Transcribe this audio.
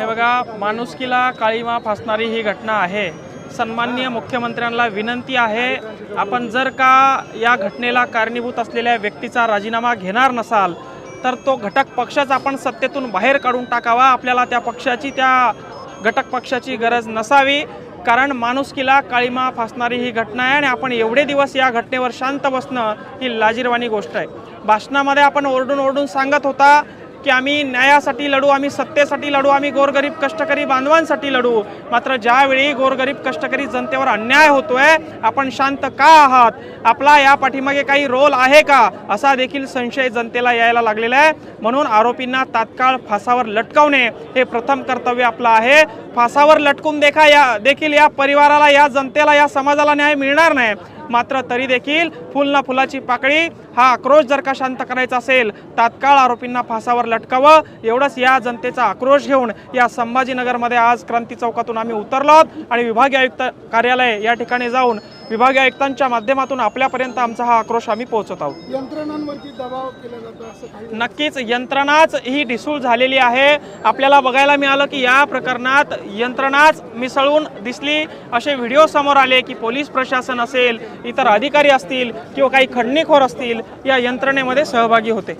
हे बघा, माणुसकीला काळीमा फासणारी ही घटना आहे। सन्माननीय मुख्यमंत्र्यांना विनंती आहे, आपण जर का या घटनेला कारणीभूत असलेल्या व्यक्तीचा राजीनामा घेणार नसाल तर तो घटक पक्षच आपण सत्तेतून बाहेर काढून टाकावा। आपल्याला त्या पक्षाची, त्या घटक पक्षाची गरज नसावी, कारण माणुसकीला काळीमा फासणारी ही घटना आहे आणि आपण एवढे दिवस या घटनेवर शांत बसणं ही लाजिरवाणी गोष्ट आहे। भाषणामध्ये आपण ओरडून सांगत होता की आम्ही न्यायासाठी लढू, आम्ही सत्तेसाठी लढू, आम्ही गोरगरीब कष्टकरी बांधवांसाठी लढू। मात्र ज्यावेळी गोरगरीब कष्टकरी जनतेवर अन्याय होतोय, आपण शांत का आहात? आपला या पाठीमागे काही रोल आहे का, असा देखील संशय जनतेला यायला लागलेला आहे। म्हणून आरोपींना तात्काळ फासावर लटकवणे हे प्रथम कर्तव्य आपलं आहे। फासावर लटकून देखील या परिवाराला, या जनतेला, या समाजाला न्याय मिळणार नाही। मात्र तरी देखील फुल ना फुलाची पाकळी हा आक्रोश जर का शांत करायचा असेल, तात्काळ आरोपींना फासावर लटकावं, एवढंच या जनतेचा आक्रोश घेऊन या संभाजीनगरमध्ये आज क्रांती चौकातून आम्ही उतरलो आहोत आणि विभागीय आयुक्त कार्यालय या ठिकाणी जाऊन विभागीय आयुक्तांच्या माध्यमातून आपल्यापर्यंत आमचा हा आक्रोश आम्ही पोहोचत आहोत। यंत्रणांवरती दबाव केला जातो असं काही? नक्कीच यंत्रणाच ही ढिसूळ झालेली आहे। आपल्याला बघायला मिळालं की या प्रकरणात यंत्रणाच मिसळून दिसली। असे व्हिडिओ समोर आले की पोलीस प्रशासन असेल, इतर अधिकारी असतील किंवा काही खंडणीखोर असतील या यंत्रणेमध्ये सहभागी होते।